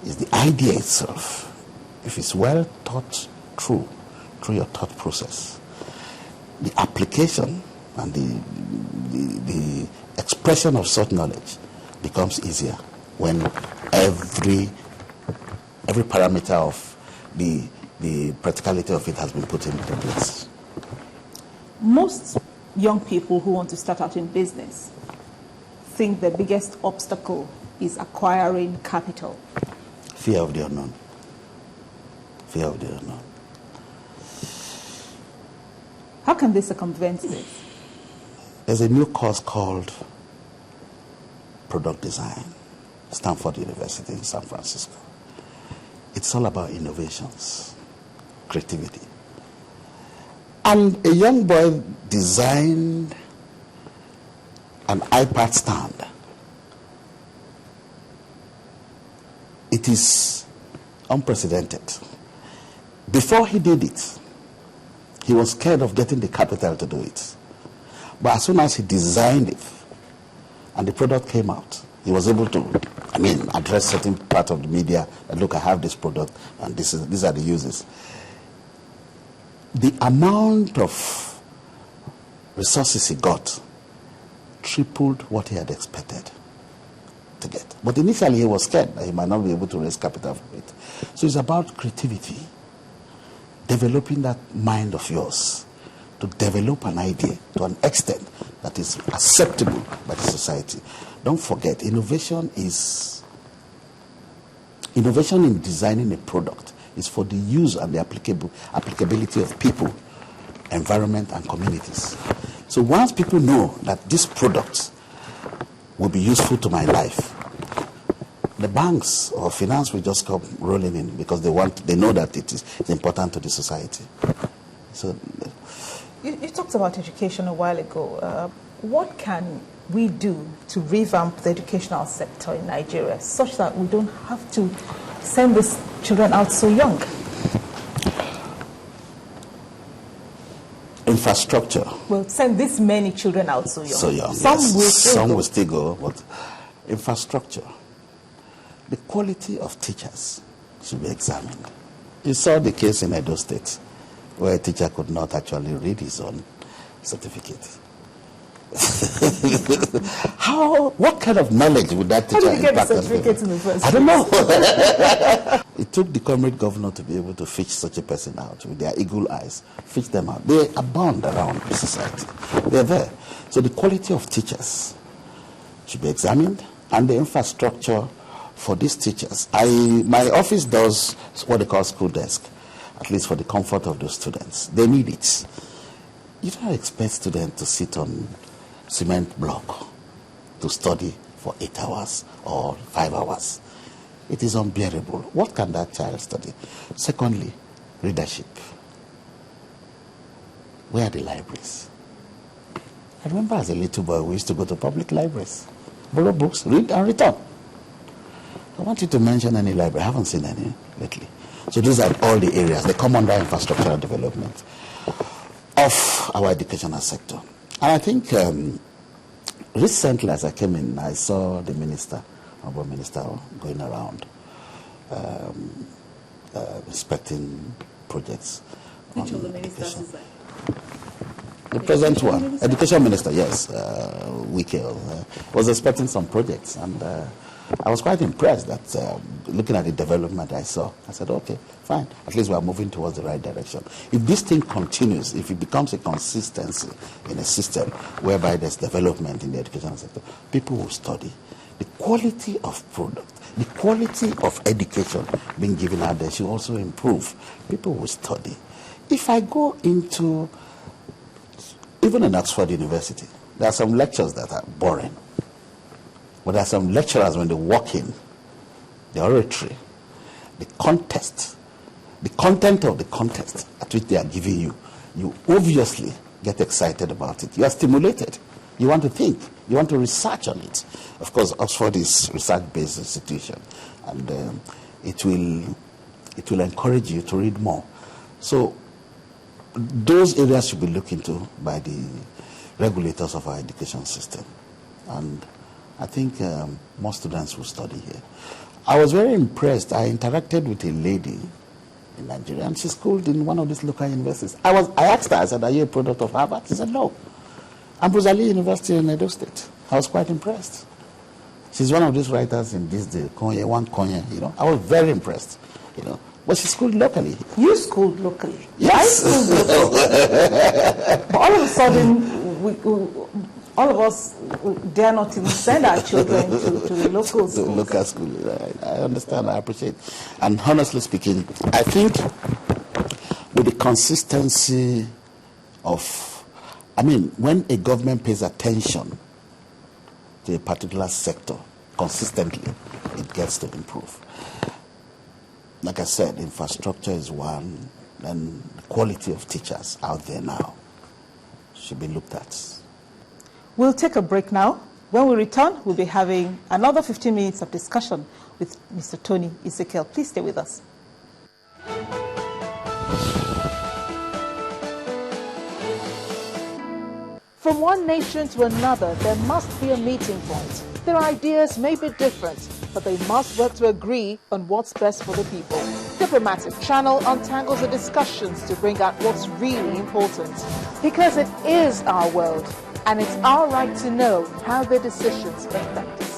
is the idea itself. If it's well thought through your thought process, the application and the expression of such knowledge becomes easier when every parameter of the practicality of it has been put into place. Most young people who want to start out in business think the biggest obstacle is acquiring capital. Fear of the unknown. Fear of the unknown. How can they circumvent this? There's a new course called Product Design, Stanford University in San Francisco. It's all about innovations, creativity. And a young boy designed an iPad stand. It is unprecedented. Before he did it, he was scared of getting the capital to do it. But as soon as he designed it and the product came out, he was able to, address certain part of the media and look, I have this product and these are the uses. The amount of resources he got tripled what he had expected to get. But initially he was scared that he might not be able to raise capital for it. So it's about creativity, developing that mind of yours to develop an idea to an extent that is acceptable by the society. Don't forget, innovation in designing a product is for the use and the applicability of people, environment, and communities. So once people know that this product will be useful to my life, the banks or finance will just come rolling in because they know that it's important to the society. So you talked about education a while ago. What can we do to revamp the educational sector in Nigeria such that we don't have to send these children out so young? Infrastructure. Well, send this many children out so young. So young. Some will still go, but infrastructure. The quality of teachers should be examined. You saw the case in Edo State where a teacher could not actually read his own certificate. What kind of knowledge would that teacher impart? How did he get the certificate in the first place? I don't know. It took the comrade governor to be able to fish such a person out with their eagle eyes, fish them out. They abound around the society. They're there. So the quality of teachers should be examined, and the infrastructure for these teachers. My office does what they call school desk, at least for the comfort of the students. They need it. You don't expect students to sit on cement block to study for 8 hours or 5 hours. It is unbearable. What can that child study? Secondly, readership. Where are the libraries? I remember as a little boy, we used to go to public libraries, borrow books, read and return. I want you to mention any library. I haven't seen any lately. So these are all the areas. They come under infrastructural development of our educational sector. And I think recently as I came in, I saw the Honorable Minister, going around inspecting projects. Which of the ministers is that? The present one, Education Minister, yes, Wike, was expecting some projects, and I was quite impressed that looking at the development I saw, I said, okay, fine, at least we are moving towards the right direction. If this thing continues, if it becomes a consistency in a system whereby there's development in the educational sector, people will study. The quality of product, the quality of education being given out there should also improve. People will study. If I go into, even in Oxford University, there are some lectures that are boring. But there are some lecturers, when they walk in, the oratory, the contest, the content of the contest at which they are giving you, you obviously get excited about it. You are stimulated. You want to think. You want to research on it. Of course, Oxford is a research-based institution, and it will encourage you to read more. So those areas should be looked into by the regulators of our education system. And I think more students will study here. I was very impressed. I interacted with a lady in Nigeria, and she schooled in one of these local universities. I asked her, I said, are you a product of Harvard? She said, no. I'm Buzali University in Edo State. I was quite impressed. She's one of these writers in this day, Konye, you know. I was very impressed, you know. But she schooled locally. You schooled locally? Yes. I schooled locally. But all of a sudden, all of us dare not even send our children to the local schools. Local school, I understand, I appreciate. And honestly speaking, I think with the consistency of, I mean, when a government pays attention to a particular sector consistently, it gets to improve. Like I said, infrastructure is one, and the quality of teachers out there now should be looked at. We'll take a break now. When we return, we'll be having another 15 minutes of discussion with Mr. Tony Ezekiel. Please stay with us. From one nation to another, there must be a meeting point. Their ideas may be different, but they must work to agree on what's best for the people. Diplomatic Channel untangles the discussions to bring out what's really important. Because it is our world, and it's our right to know how their decisions affect us.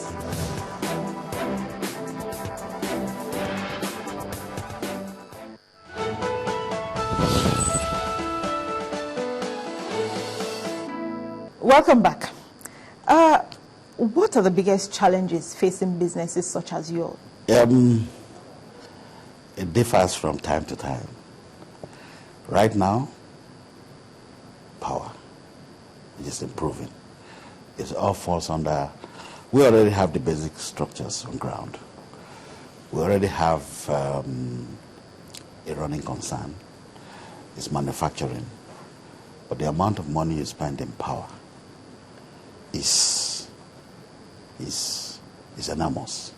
Welcome back. What are the biggest challenges facing businesses such as yours? It differs from time to time. Right now, power is improving. It all falls under, we already have the basic structures on ground. We already have a running concern. It's manufacturing. But the amount of money you spend in power is enormous.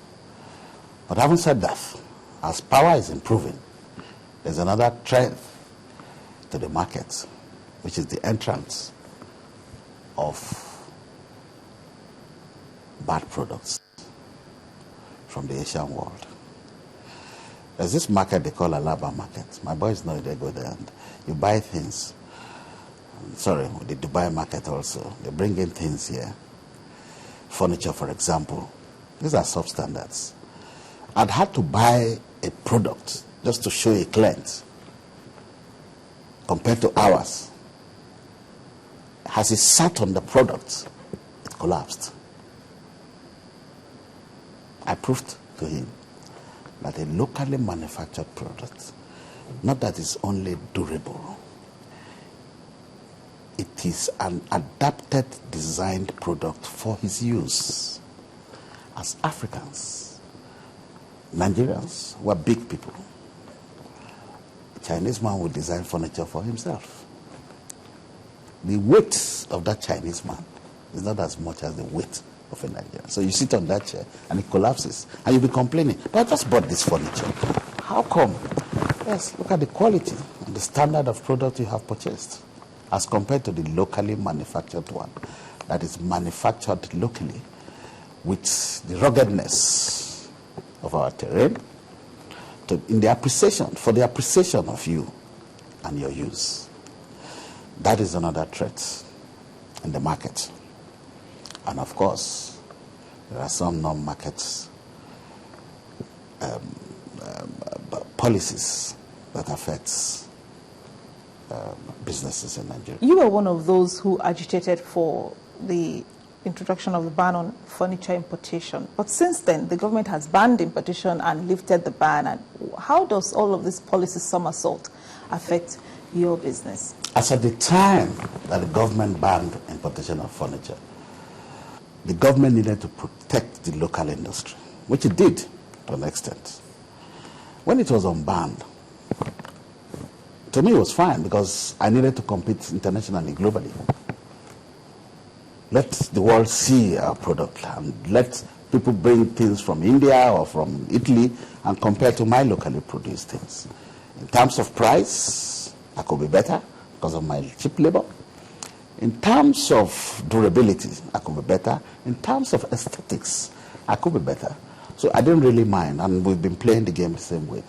But having said that, as power is improving, there's another threat to the market, which is the entrance of bad products from the Asian world. There's this market they call Alaba market. My boys know they go there and you buy things. Sorry, the Dubai market also. They bring in things here. Furniture, for example. These are substandards. I'd had to buy a product just to show a client compared to ours. As he sat on the product, it collapsed. I proved to him that a locally manufactured product, not that it's only durable, it is an adapted, designed product for his use. As Africans, Nigerians, we're big people. A Chinese man would design furniture for himself. The weight of that Chinese man is not as much as the weight of a Nigerian. So you sit on that chair and it collapses and you'll be complaining, but I just bought this furniture. How come? Yes, look at the quality and the standard of product you have purchased as compared to the locally manufactured one that is manufactured locally with the ruggedness of our terrain in the appreciation, for the appreciation of you and your use. That is another threat in the market. And of course, there are some non-market policies that affects businesses in Nigeria. You were one of those who agitated for the introduction of the ban on furniture importation. But since then, the government has banned importation and lifted the ban. And how does all of this policy somersault affect your business? As at the time that the government banned importation of furniture, the government needed to protect the local industry, which it did to an extent. When it was unbanned, to me it was fine because I needed to compete internationally, globally. Let the world see our product and let people bring things from India or from Italy and compare to my locally produced things. In terms of price, I could be better because of my cheap labor. In terms of durability, I could be better. In terms of aesthetics, I could be better. So I didn't really mind, and we've been playing the game the same way.